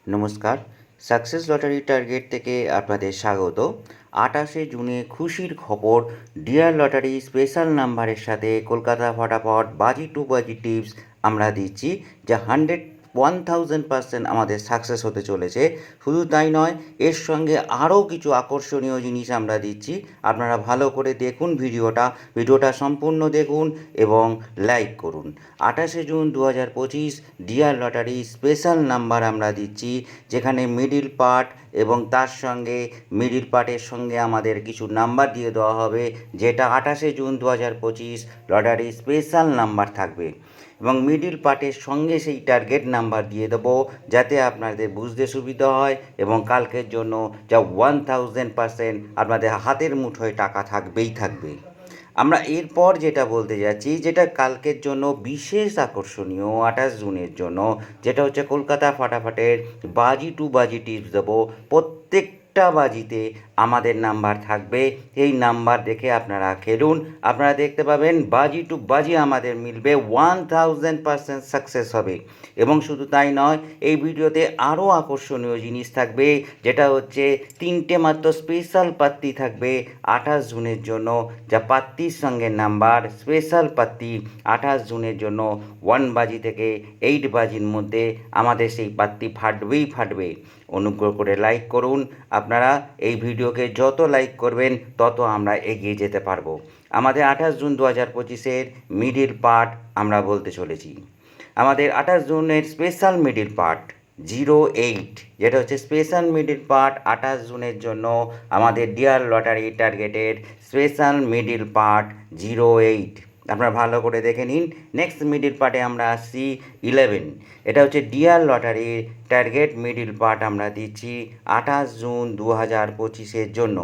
নমস্কার, success lottery target থেকে আপনাদের স্বাগত। 28শে জুনে খুশির খবর, ডিয়ার লটারি স্পেশাল নাম্বারের সাথে কলকাতা ফটাফট বাজি টু বাজি টিপস আমরা দিচ্ছি, যা 1000% আমাদের সাকসেস হতে চলেছে। শুধু তাই নয়, এর সঙ্গে আরও কিছু আকর্ষণীয় জিনিস আমরা দিচ্ছি। আপনারা ভালো করে দেখুন ভিডিওটা সম্পূর্ণ দেখুন এবং লাইক করুন। 28শে June 2025 Dear Lottery special number আমরা দিচ্ছি, যেখানে মিডিল পার্ট এবং তার সঙ্গে মিডিল পার্টের সঙ্গে আমাদের কিছু নাম্বার দিয়ে দেওয়া হবে, যেটা 28শে জুন 2025 লটারি স্পেশাল নাম্বার থাকবে। এবং মিডিল পার্টের সঙ্গে সেই টার্গেট নাম্বার দিয়ে দেবো, যাতে আপনাদের বুঝতে সুবিধা হয় এবং কালকের জন্য যা 1000% আপনাদের হাতের মুঠোয় টাকা থাকবেই থাকবে। আমরা এরপর যেটা বলতে যাচ্ছি, যেটা কালকের জন্য বিশেষ আকর্ষণীয় 28 জুনের জন্য, যেটা হচ্ছে কলকাতা ফাটাফাটের বাজি টু বাজি টিপস দেবো। প্রত্যেকটা বাজিতে আমাদের নাম্বার থাকবে, এই নাম্বার দেখে আপনারা খেলুন। আপনারা দেখতে পাবেন বাজি টু বাজি আমাদের মিলবে, 1000% সাকসেস হবে। এবং শুধু তাই নয়, এই ভিডিওতে আরও আকর্ষণীয় জিনিস থাকবে, যেটা হচ্ছে 3টে মাত্র স্পেশাল পাত্তি থাকবে 28 জুনের জন্য, যা পাত্তির সঙ্গে নাম্বার স্পেশাল পাত্তি 28 জুনের জন্য 1 বাজি থেকে 8 বাজির মধ্যে আমাদের সেই পাত্তি ফাটবে। অনুগ্রহ করে লাইক করুন। আপনারা এই ভিডিওকে যত লাইক করবেন তত আমরা এগিয়ে যেতে পারবো। আমাদের 28 জুন 2025 মিডিল পার্ট আমরা বলতে চলেছি। আমাদের 28 জুনের স্পেশাল মিডিল পার্ট 08, যেটা হচ্ছে স্পেশাল মিডিল পার্ট 28 জুনের জন্য আমাদের ডিয়ার লটারি টার্গেটের স্পেশাল মিডিল পার্ট 08। আপনারা ভালো করে দেখে নিন। নেক্সট মিডিল পার্টে আমরা আসছি 11। এটা হচ্ছে ডিয়ার লটারির টার্গেট মিডিল পার্ট আমরা দিচ্ছি 28 জুন 2025 জন্য।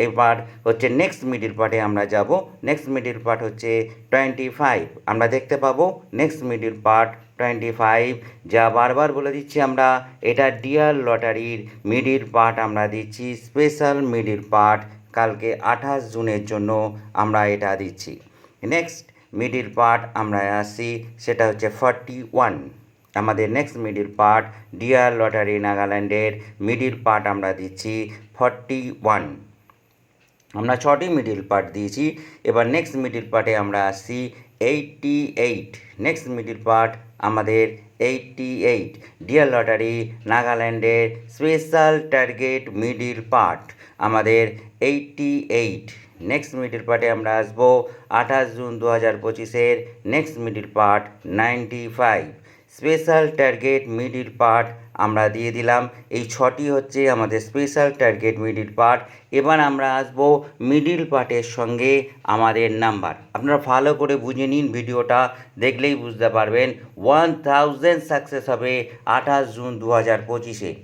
এবার হচ্ছে নেক্সট মিডিল পার্টে আমরা যাব। নেক্সট মিডিল পার্ট হচ্ছে 25। আমরা দেখতে পাবো নেক্সট মিডিল পার্ট 25, যা বারবার বলে দিচ্ছি আমরা, এটা ডিয়ার লটারির মিডিল পার্ট আমরা দিচ্ছি স্পেশাল মিডিল পার্ট। কালকে 28 জুনের জন্য আমরা এটা দিচ্ছি। নেক্সট মিডিল পার্ট আমরা আসছি, সেটা হচ্ছে 41। আমাদের next middle part dear lottery নাগাল্যান্ডের মিডিল পার্ট আমরা দিচ্ছি 41। আমরা 6টি মিডিল পার্ট দিয়েছি। এবার নেক্সট মিডিল পার্টে আমরা আসছি 88। নেক্সট মিডিল পার্ট আমাদের 88, ডিয়ার লটারি নাগাল্যান্ডের স্পেশাল টার্গেট মিডিল পার্ট আমাদের 88। নেক্সট মিডিল পার্টে আমরা আসবো 28 June 2025 next middle part 95। Special target middle part আমরা দিয়ে দিলাম। এই 6টি হচ্ছে আমাদের স্পেশাল টার্গেট মিডিল পার্ট। এবার আমরা আসব মিডিল পার্টের সঙ্গে আমাদের নাম্বার। আপনারা ভালো করে বুঝে নিন, ভিডিওটা দেখলেই বুঝতে পারবেন 1000 সাকসেস হবে 28 জুন 2025।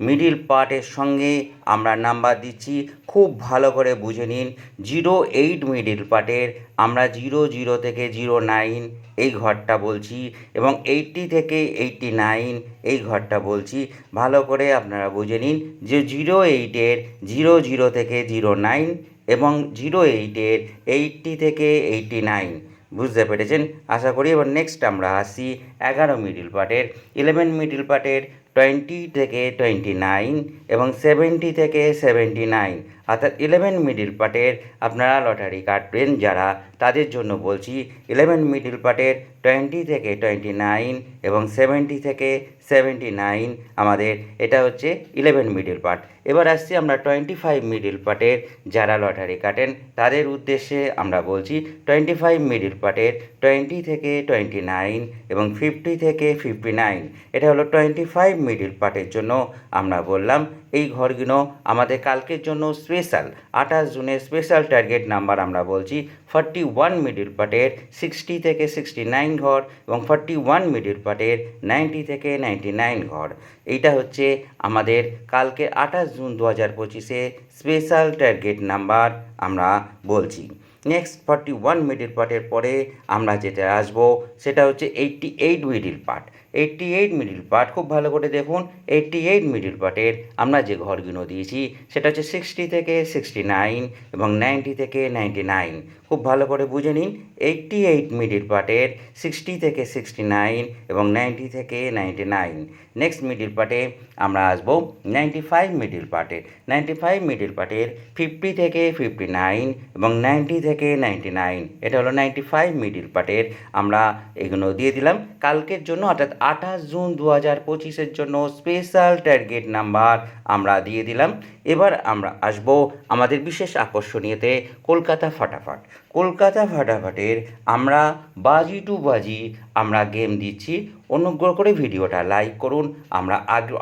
মিডিল পার্টের সঙ্গে আমরা নাম্বার দিচ্ছি, খুব ভালো করে বুঝে নিন। 08 মিডিল পার্টের আমরা 00 থেকে 09 এই ঘরটা বলছি, এবং 80 থেকে 89 এই ঘরটা বলছি। ভালো করে আপনারা বুঝে নিন যে 08-এর 00 থেকে 09 এবং 08-এর 80 থেকে 89 বুঝতে পেরেছেন আশা করি। এবার নেক্সট আমরা আসি 11 মিডিল পার্টের। 11 মিডিল পার্টের 20 থেকে 29 এবং 70 থেকে 79, অর্থাৎ 11 মিডিল পার্টের আপনারা লটারি কাটবেন যারা, তাদের জন্য বলছি 11 মিডিল পার্টের 20 থেকে 29 এবং 70 থেকে 79 আমাদের এটা হচ্ছে 11 মিডিল পার্ট। এবার আসছি আমরা 25 মিডিল পার্টের যারা লটারি কাটেন তাদের উদ্দেশ্যে আমরা বলছি 25 মিডিল পার্টের 20 থেকে 29 এবং 50 থেকে 59। এটা হলো 25 মিডিল পার্টের জন্য আমরা বললাম। এই ঘরগুলো আমাদের কালকের জন্য স্পেশাল 28 জুনের স্পেশাল টার্গেট নাম্বার আমরা বলছি 41 মিডিল পার্টের 60 থেকে 69 ঘর এবং 41 মিডিল পার্টের 90 থেকে 99 ঘর। এইটা হচ্ছে আমাদের কালকে 28 জুন 2025 স্পেশাল টার্গেট নাম্বার আমরা বলছি। নেক্সট 41 মিডিল পার্টের পরে আমরা যেটা আসবো সেটা হচ্ছে 88 মিডিল পার্ট। 88 মিডল পার্ট, খুব ভালো করে দেখুন 88 মিডল পার্টের আমরা যে ঘরগুলো দিয়েছি সেটা হচ্ছে 60 থেকে 69 এবং 90 থেকে 99। খুব ভালো করে বুঝে নিন 88 মিডল পার্টের 60 থেকে 69 এবং 90 থেকে 99। নেক্সট মিডল পার্টে আমরা আসবো 95 মিডল পার্টে। 95 মিডল পার্টের 50 থেকে 59 এবং 90 থেকে 99। এটা হলো 95 মিডল পার্টের আমরা এগুলো দিয়ে দিলাম কালকের জন্য, অর্থাৎ 28 জুন 2025-এর জন্য স্পেশাল টার্গেট নাম্বার আমরা দিয়ে দিলাম। এবার আমরা আসবো আমাদের বিশেষ আকর্ষণীয়তে কলকাতা ফাটাফাট। কলকাতা ফাটাফাটের আমরা বাজি টু বাজি আমরা গেম দিচ্ছি। অনুগ্রহ করে ভিডিওটা লাইক করুন, আমরা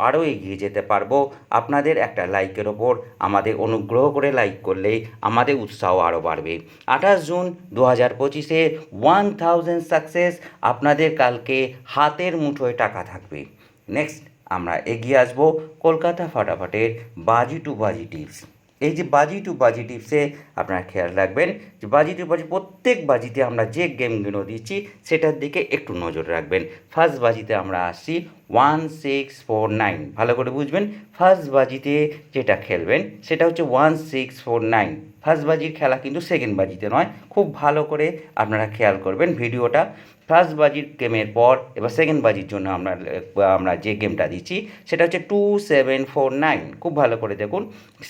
আরও এগিয়ে যেতে পারবো। আপনাদের একটা লাইকের ওপর আমাদের অনুগ্রহ করে লাইক করলেই আমাদের উৎসাহ আরও বাড়বে। 28 জুন 2025-এ 1000 সাকসেস, আপনাদের কালকে হাতের মুঠোয় টাকা থাকবে। নেক্সট আমরা এগিয়ে আসবো কলকাতা ফাটাফাটের বাজি টু বাজি টিপস। এই যে বাজি টু বাজি টিপসে আপনারা খেয়াল রাখবেন যে বাজি টু বাজি প্রত্যেক বাজিতে আমরা যে গেমগুলো দিচ্ছি সেটার দিকে একটু নজর রাখবেন। ফার্স্ট বাজিতে আমরা আসছি 1649, ভালো করে বুঝবেন। ফার্স্ট বাজিতে যেটা খেলবেন সেটা হচ্ছে 1649। ফার্স্ট বাজির খেলা কিন্তু সেকেন্ড বাজিতে নয়, খুব ভালো করে আপনারা খেয়াল করবেন ভিডিওটা। ফার্স্ট বাজির গেমের পর এবার সেকেন্ড বাজির জন্য আমরা যে গেমটা দিচ্ছি সেটা হচ্ছে 2749। খুব ভালো করে দেখুন,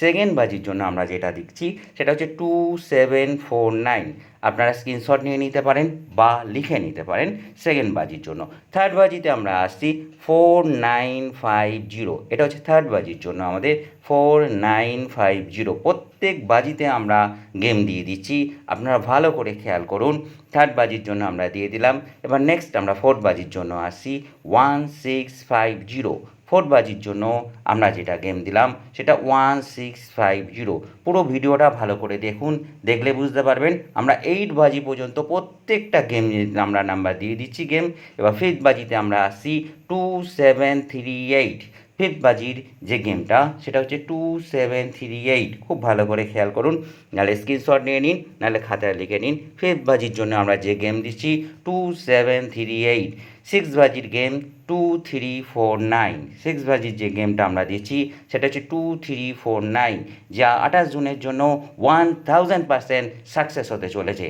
সেকেন্ড বাজির জন্য আমরা যেটা দিচ্ছি সেটা হচ্ছে 2749। আপনারা স্ক্রিনশট নিয়ে নিতে পারেন বা লিখে নিতে পারেন সেকেন্ড বাজির জন্য। থার্ড বাজিতে আমরা আসছি 4950, এটা হচ্ছে থার্ড বাজির জন্য আমাদের 4950। প্রত্যেক বাজিতে আমরা গেম দিয়ে দিচ্ছি, আপনারা ভালো করে খেয়াল করুন। থার্ড বাজির জন্য আমরা দিয়ে দিলাম। এবার নেক্সট আমরা ফোর্থ বাজির জন্য আসছি 1650। ফোর্থ বাজির জন্য আমরা যেটা গেম দিলাম সেটা 1650। পুরো ভিডিওটা ভালো করে দেখুন, দেখলে বুঝতে পারবেন। আমরা 8 বাজি পর্যন্ত প্রত্যেকটা গেম আমরা নাম্বার দিয়ে দিচ্ছি গেম। এবার ফিফথ বাজিতে আমরা আসছি 2738। ফিফথ বাজির যে গেমটা সেটা হচ্ছে 2738। খুব ভালো করে খেয়াল করুন, নাহলে স্ক্রিনশট নিয়ে নিন, নাহলে খাতায় লিখে নিন। ফিফথ বাজির জন্য আমরা যে গেম দিচ্ছি 2738। সিক্স বাজির গেম 2349। সিক্স বাজির যে গেমটা আমরা দিচ্ছি সেটা হচ্ছে 2349, যা 28 জুনের জন্য 1000% সাকসেস হতে চলেছে।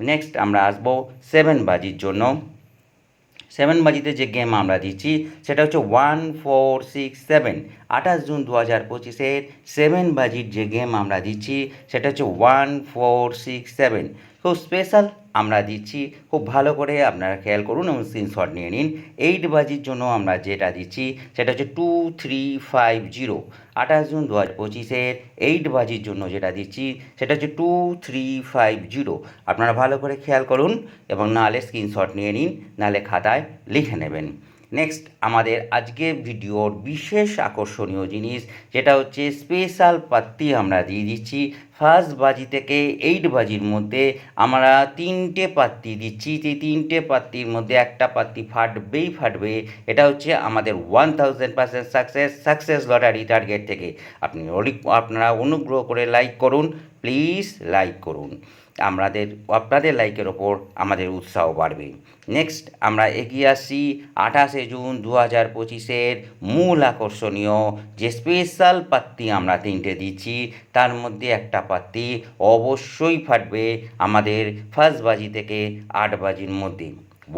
নেক্সট আমরা আসবো সেভেন বাজির জন্য। সেভেন বাজিতে যে গেম আমরা দিচ্ছি সেটা হচ্ছে 1467। 28 জুন 2025-এর সেভেন বাজির যে গেম আমরা দিচ্ছি সেটা হচ্ছে 1467। খুব স্পেশাল আমরা দিচ্ছি, খুব ভালো করে আপনারা খেয়াল করুন এবং স্ক্রিনশট নিয়ে নিন। 8 বাজির জন্য আমরা যেটা দিচ্ছি সেটা হচ্ছে 2350। 28 জুন 2025-এর 8 বাজির জন্য যেটা দিচ্ছি সেটা হচ্ছে 2350। আপনারা ভালো করে খেয়াল করুন এবং নাহলে স্ক্রিনশট নিয়ে নিন, নাহলে খাতায় লিখে নেবেন। নেক্সট আমাদের আজকের ভিডিওর বিশেষ আকর্ষণীয় জিনিস যেটা হচ্ছে স্পেশাল পাত্তি আমরা দিয়ে দিচ্ছি। ফার্স্ট বাজি থেকে 8 বাজির মধ্যে আমরা 3টে পাত্তি দিচ্ছি, যে 3টে পাত্তির মধ্যে একটা পাত্তি ফাটবেই ফাটবে। এটা হচ্ছে আমাদের 1000% সাকসেস লটারি টার্গেট থেকে। আপনারা অনুগ্রহ করে লাইক করুন, প্লিজ লাইক করুন। আপনাদের লাইকের ওপর আমাদের উৎসাহ বাড়বে। নেক্সট আমরা এগিয়ে আসছি 28 জুন 2025-এর মূল আকর্ষণীয় যে স্পেশাল পাত্তি আমরা 3টে দিচ্ছি, তার মধ্যে একটা পাত্তি অবশ্যই ফাটবে আমাদের ফার্স্ট বাজি থেকে 8 বাজির মধ্যে।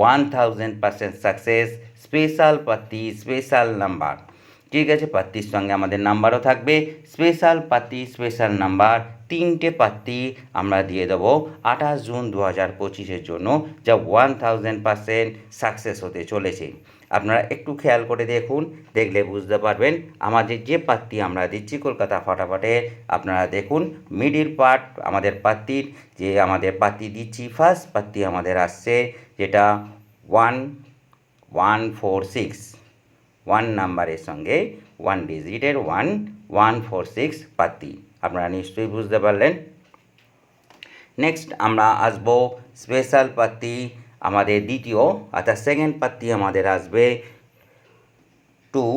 1000% সাকসেস, স্পেশাল পাত্তি, স্পেশাল নাম্বার। ঠিক আছে, পাত্তির সঙ্গে আমাদের নাম্বারও থাকবে। স্পেশাল পাত্তি, স্পেশাল নাম্বার, 3টে পাত্তি আমরা দিয়ে দেবো 28 জুন 2025-এর জন্য, যা 1000% সাকসেস হতে চলেছে। আপনারা একটু খেয়াল করে দেখুন, দেখলে বুঝতে পারবেন আমাদের যে পাত্তি আমরা দিচ্ছি কলকাতা ফাটাফাটে। আপনারা দেখুন মিডিল পার্ট আমাদের পাত্তির, যে আমাদের পাত্তি দিচ্ছি ফার্স্ট পাত্তি আমাদের আসছে যেটা 1146। 1 নাম্বারের সঙ্গে 1 ডিজিটের 1146 পাত্তি। আপনারা নিশ্চয়ই বুঝতে পারলেন। নেক্সট আমরা আসব স্পেশাল পাত্তি আমাদের দ্বিতীয়, অর্থাৎ সেকেন্ড পাত্তি আমাদের আসবে 2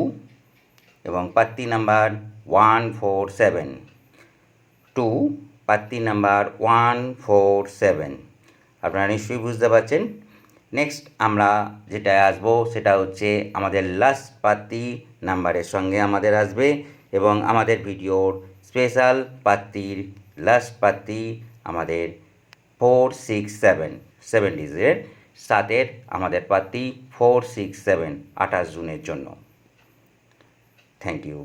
এবং পাত্তি নাম্বার 147। 2 পাত্তি নাম্বার 147। আপনারা নিশ্চয়ই বুঝতে পারছেন। নেক্সট আমরা যেটা আসবো সেটা হচ্ছে আমাদের লাস্ট পাত্তি নাম্বারের সঙ্গে আমাদের আসবে এবং আমাদের ভিডিওর স্পেশাল পাত্তির লাস্ট পাত্তি আমাদের 467 ডিজিটের সাতের আমাদের পাত্তি 467 28 জুনের জন্য। Thank you.